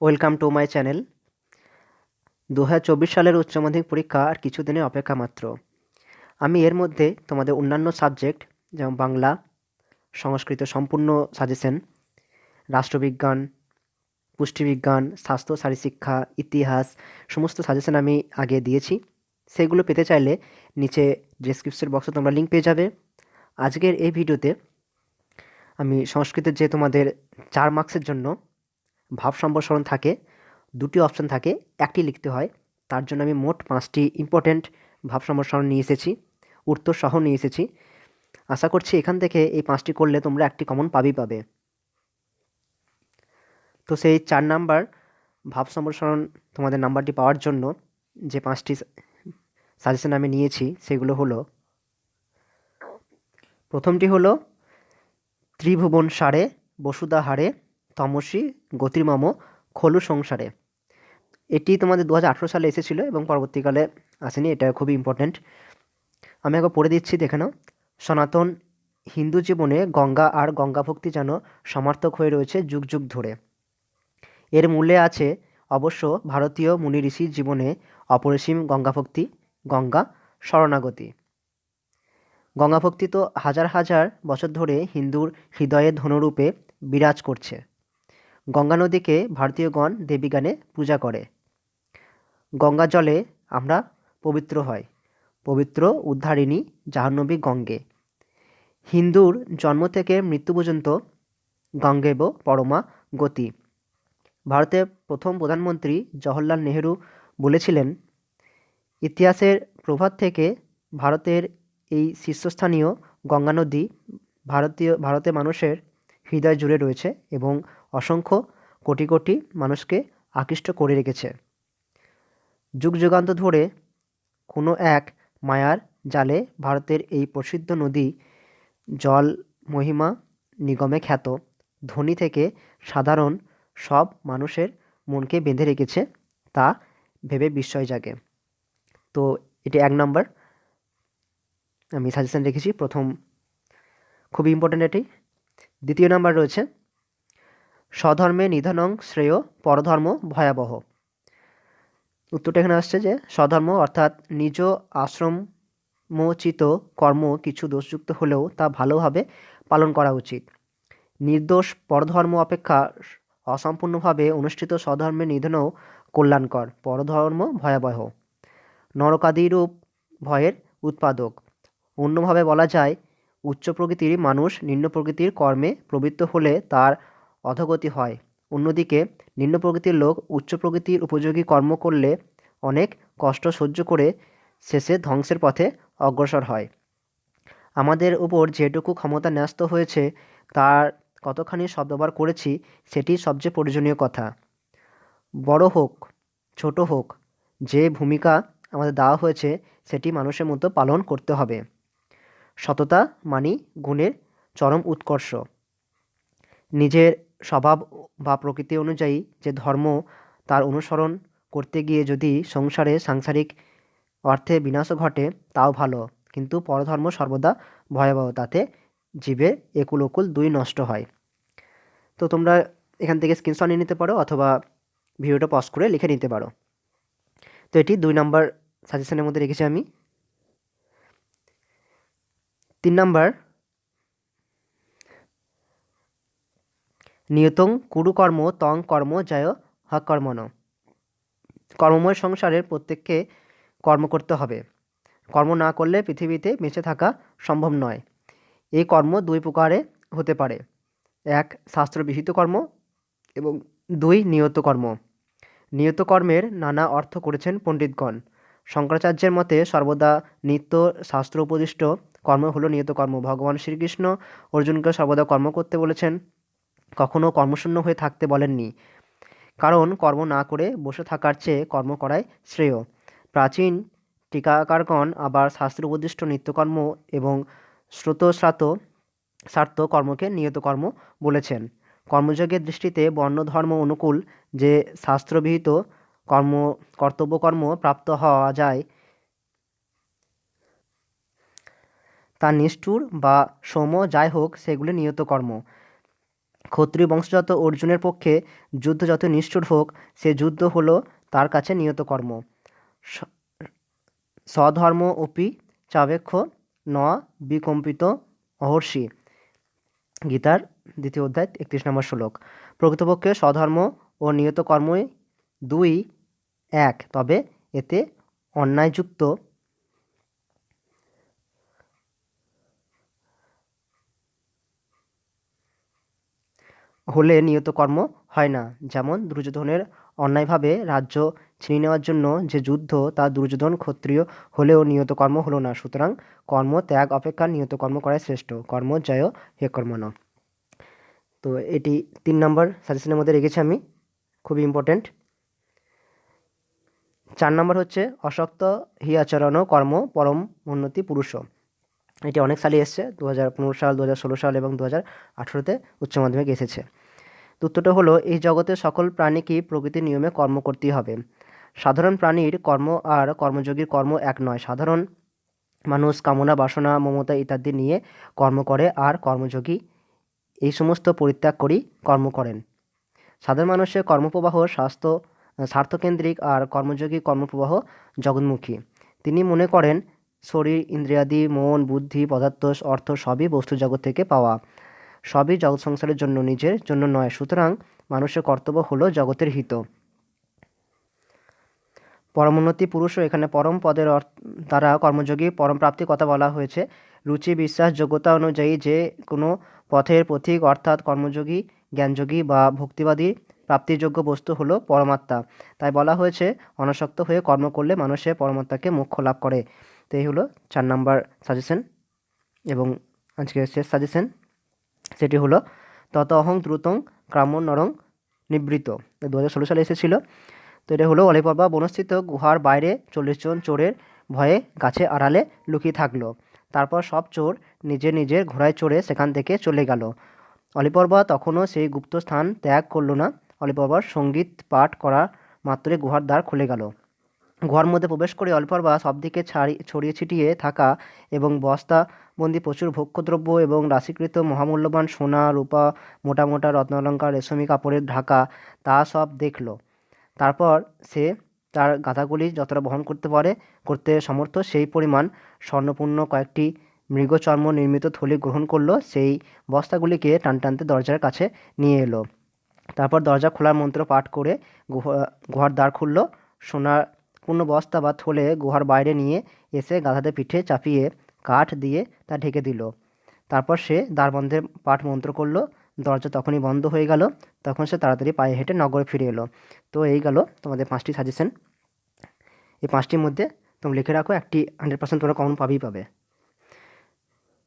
Welcome to my channel. 2024 সালের উচ্চ মাধ্যমিক পরীক্ষা আর কিছুদিনের অপেক্ষা মাত্র। আমি এর মধ্যে তোমাদের অন্যান্য সাবজেক্ট যেমন বাংলা, সংস্কৃত সম্পূর্ণ সাজেশন, রাষ্ট্রবিজ্ঞান, পুষ্টিবিজ্ঞান, স্বাস্থ্য শারীরশিক্ষা, ইতিহাস সমস্ত সাজেশন আমি আগে দিয়েছি। সেগুলো পেতে চাইলে নিচে ডেসক্রিপশন বক্সে তোমরা লিঙ্ক পেয়ে যাবে। আজকের এই ভিডিওতে আমি সংস্কৃতের যে তোমাদের 4 মার্কসের জন্য ভাব সম্প্রসারণ থাকে, দুটি অপশান থাকে, একটি লিখতে হয়। তার জন্য আমি মোট 5টি ইম্পর্ট্যান্ট ভাব সম্প্রসারণ নিয়ে এসেছি, উত্তর সহ নিয়ে এসেছি। আশা করছি এখান থেকে এই 5টি করলে তোমরা একটি কমন পাবে। তো সেই 4 নাম্বার ভাব সম্প্রসারণ তোমাদের নাম্বারটি পাওয়ার জন্য যে 5টি সাজেশন আমি নিয়েছি সেগুলো হলো, প্রথমটি হলো ত্রিভুবন সারে বসুধা হারে তমসী গতির্মম খলু সংসারে। এটি তোমাদের 2018 সালে এসেছিলো এবং পরবর্তীকালে আসেনি। এটা খুবই ইম্পর্ট্যান্ট। আমি একবার পড়ে দিচ্ছি, দেখে নাও। সনাতন হিন্দু জীবনে গঙ্গা আর গঙ্গাভক্তি যেন সমার্থক হয়ে রয়েছে যুগ যুগ ধরে। এর মূলে আছে অবশ্য ভারতীয় মুনি ঋষির জীবনে অপরিসীম গঙ্গাভক্তি, গঙ্গা শরণাগতি। গঙ্গাভক্তি তো হাজার হাজার বছর ধরে হিন্দুর হৃদয়ে ধনুরূপে বিরাজ করছে। গঙ্গা নদীকে ভারতীয়গণ দেবীগানে পূজা করে। গঙ্গা জলে আমরা পবিত্র হয়, পবিত্র উদ্ধারিণী জাহ্নবী গঙ্গে। হিন্দুর জন্ম থেকে মৃত্যু পর্যন্ত গঙ্গেব পরমা গতি। ভারতের প্রথম প্রধানমন্ত্রী জওহরলাল নেহেরু বলেছিলেন, ইতিহাসের প্রভাত থেকে ভারতের এই শীর্ষস্থানীয় গঙ্গা নদী ভারতের মানুষের হৃদয় জুড়ে রয়েছে এবং অসংখ্য কোটি কোটি মানুষকে আকৃষ্ট করে রেখেছে। যুগ যুগান্ত ধরে কোনো এক মায়ার জালে ভারতের এই প্রসিদ্ধ নদী জল মহিমা নিগমে খ্যাত, ধনী থেকে সাধারণ সব মানুষের মনকে বেঁধে রেখেছে, তা ভেবে বিস্ময় জাগে। তো এটি 1 নাম্বার আমি সাজেশন রেখেছি, প্রথম, খুবই ইম্পর্ট্যান্ট এটি। দ্বিতীয় নাম্বার রয়েছে স্বধর্মে নিধনং শ্রেয় পরধর্ম ভয়াবহ। উত্তরটা এখানে আসছে যে স্বধর্ম অর্থাৎ নিজ আশ্রমোচিত কর্ম কিছু দোষযুক্ত হলেও তা ভালোভাবে পালন করা উচিত। নির্দোষ পরধর্ম অপেক্ষা অসম্পূর্ণভাবে অনুষ্ঠিত স্বধর্মের নিধনও কল্যাণকর, পরধর্ম ভয়াবহ, নরকাদিরূপ ভয়ের উৎপাদক। অন্যভাবে বলা যায়, উচ্চ প্রকৃতির মানুষ নিম্ন প্রকৃতির কর্মে প্রবৃত্ত হলে তার অধোগতি হয়। অন্যদিকে নিম্ন প্রকৃতির লোক উচ্চ প্রকৃতির উপযোগী কর্ম করলে অনেক কষ্ট সহ্য করে শেষে ধ্বংসের পথে অগ্রসর হয়। আমাদের উপর যেটুকু ক্ষমতা ন্যস্ত হয়েছে তার কতখানি সদ্ব্যবহার করেছি সেটি সবচেয়ে প্রয়োজনীয় কথা। বড় হোক ছোট হোক, যে ভূমিকা আমাদের দেওয়া হয়েছে সেটি মানুষের মতো পালন করতে হবে। সততা মানি গুণের চরম উৎকর্ষ। নিজের স্বভাব বা প্রকৃতি অনুযায়ী যে ধর্ম, তার অনুসরণ করতে গিয়ে যদি সংসারে সাংসারিক অর্থে বিনাশও ঘটে তাও ভালো, কিন্তু পরধর্ম সর্বদা ভয়াবহ, তাতে জীবের একুল ওকুল দুই নষ্ট হয়। তো তোমরা এখান থেকে স্ক্রিনশট নিয়ে নিতে পারো অথবা ভিডিওটা পজ করে লিখে নিতে পারো। তো এটি 2 নাম্বার সাজেশনের মধ্যে রেখেছি আমি। 3 নাম্বার, নিয়তং কুরু কর্ম তং কর্ম জয় হকর্মণ। কর্মময় সংসারের প্রত্যেককে কর্ম করতে হবে। কর্ম না করলে পৃথিবীতে বেঁচে থাকা সম্ভব নয়। এই কর্ম 2 প্রকারে হতে পারে, 1 শাস্ত্রবিহিত কর্ম এবং 2 নিয়ত কর্ম। নিয়ত কর্মের নানা অর্থ করেছেন পণ্ডিতগণ। শঙ্করাচার্যের মতে সর্বদা নিত্য শাস্ত্র উপদিষ্ট কর্ম হলো নিয়ত কর্ম। ভগবান শ্রীকৃষ্ণ অর্জুনকে সর্বদা কর্ম করতে বলেছেন, কখনো কর্মশূন্য হয়ে থাকতে বলেননি। কারণ কর্ম না করে বসে থাকার চেয়ে কর্ম করাই শ্রেয়। প্রাচীন টিকাকারগণ আবার শাস্ত্র উপদিষ্ট নিত্যকর্ম এবং স্রোতস্রাত স্বার্থ কর্মকে নিয়ত কর্ম বলেছেন। কর্মযোগের দৃষ্টিতে বর্ণ ধর্ম অনুকূল যে শাস্ত্রবিহিত কর্ম কর্তব্যকর্ম প্রাপ্ত হওয়া যায় তা নিষ্ঠুর বা সৌম্য যাই হোক সেগুলি নিয়ত কর্ম। ক্ষত্রিয় বংশজাত অর্জুনের পক্ষে যুদ্ধ যত নিষ্ঠুর হোক, সে যুদ্ধ হলো তার কাছে নিয়ত কর্ম। স্বধর্ম অপি চাবেক্ষ ন বিকম্পিত অহর্ষি। গীতার 2 অধ্যায় 31 নম্বর শ্লোক। প্রকৃতপক্ষে স্বধর্ম ও নিয়ত কর্মই দুই এক, তবে এতে অন্যায়যুক্ত হলে নিয়ত কর্ম হয় না। যেমন দুর্যোধনের অন্যায়ভাবে রাজ্য ছিনিয়ে নেওয়ার জন্য যে যুদ্ধ, তা দুর্যোধন ক্ষত্রিয় হলেও নিয়ত কর্ম হলো না। সুতরাং কর্ম ত্যাগ অপেক্ষা নিয়ত কর্ম করাই শ্রেষ্ঠ। কর্ম জয় হে কর্মণ। তো এটি 3 নম্বর সাজেশনের মধ্যে রেখেছি আমি, খুবই ইম্পর্টেন্ট। 4 নম্বর হচ্ছে অশক্ত হি আচরণ কর্ম পরম উন্নতি পুরুষ। এটি অনেক সালে এসছে, 2015 সাল, 2016 সাল এবং 2018-তে উচ্চ মাধ্যমিক এসেছে। তো উত্তরটা হলো, এই জগতে সকল প্রাণীকেই প্রকৃতির নিয়মে কর্ম করতেই হবে। সাধারণ প্রাণীর কর্ম আর কর্মযোগীর কর্ম এক নয়। সাধারণ মানুষ কামনা, বাসনা, মমতা ইত্যাদি নিয়ে কর্ম করে, আর কর্মযোগী এই সমস্ত পরিত্যাগ করেই কর্ম করেন। সাধারণ মানুষের কর্মপ্রবাহ স্বার্থকেন্দ্রিক, আর কর্মযোগী কর্মপ্রবাহ জগন্মুখী। তিনি মনে করেন শরীর, ইন্দ্রিয়াদি, মন, বুদ্ধি, পদার্থ, অর্থ সবই বস্তু জগৎ থেকে পাওয়া, সবই জগৎ সংসারের জন্য, নিজের জন্য নয়। সুতরাং মানুষের কর্তব্য হলো জগতের হিত। পরমোন্নতি পুরুষও, এখানে পরম পদের দ্বারা কর্মযোগী পরম প্রাপ্তির কথা বলা হয়েছে। রুচি, বিশ্বাস, যোগ্যতা অনুযায়ী যে কোনো পথের পথিক অর্থাৎ কর্মযোগী, জ্ঞানযোগী বা ভক্তিবাদী প্রাপ্তিযোগ্য বস্তু হলো পরমাত্মা। তাই বলা হয়েছে অনাসক্ত হয়ে কর্ম করলে মানুষের পরমাত্মাকে মোক্ষ লাভ করে। তো এই হলো 4 নম্বর সাজেশন। এবং আজকের শেষ সাজেশন, সেটি হলো তত অহং দ্রুতং ক্রাম্য নরং নিবৃত। 2016 সালে এসেছিল। তো এটা হলো, অলিপর্বা বনস্থিত গুহার বাইরে 40 জন চোরের ভয়ে গাছে আড়ালে লুকিয়ে থাকলো। তারপর সব চোর নিজের নিজের ঘোড়ায় চড়ে সেখান থেকে চলে গেল। অলিপর্বা তখনও সেই গুপ্ত স্থান ত্যাগ করল না। অলিপর্বার সঙ্গীত পাঠ করা মাত্রই গুহার দ্বার খুলে গেল। গুহার মধ্যে প্রবেশ করে অলিপর্বা সব দিকে ছড়িয়ে ছিটিয়ে থাকা এবং বস্তাবন্দি প্রচুর ভোগ্যদ্রব্য এবং রাশিকৃত মহামূল্যবান সোনা, রূপা, মোটা মোটা রত্নালঙ্কার, রেশমি কাপড়ের ঢাকা, তা সব দেখল। তারপর সে তার গাধাগুলি যতটা বহন করতে সমর্থ সেই পরিমাণ স্বর্ণপূর্ণ কয়েকটি মৃগচর্ম নির্মিত থলি গ্রহণ করলো। সেই বস্তাগুলিকে টানতে দরজার কাছে নিয়ে এলো। তারপর দরজা খোলার মন্ত্র পাঠ করে গুহার দ্বার খুলল। সোনার পূর্ণ বস্তা বা থলে গুহার বাইরে নিয়ে এসে গাধাদের পিঠে চাপিয়ে কাঠ দিয়ে তা ঢেকে দিল। তারপর সে দ্বার বন্ধের পাঠ মন্ত্র করলো। দরজা তখনই বন্ধ হয়ে গেল। তখন সে তাড়াতাড়ি পায়ে হেঁটে নগরে ফিরে এলো। তো এই গেল তোমাদের 5টি সাজেশন। এই 5টির মধ্যে তুমি লিখে রাখো, একটি 100% তোমরা কমন পাবেই পাবে।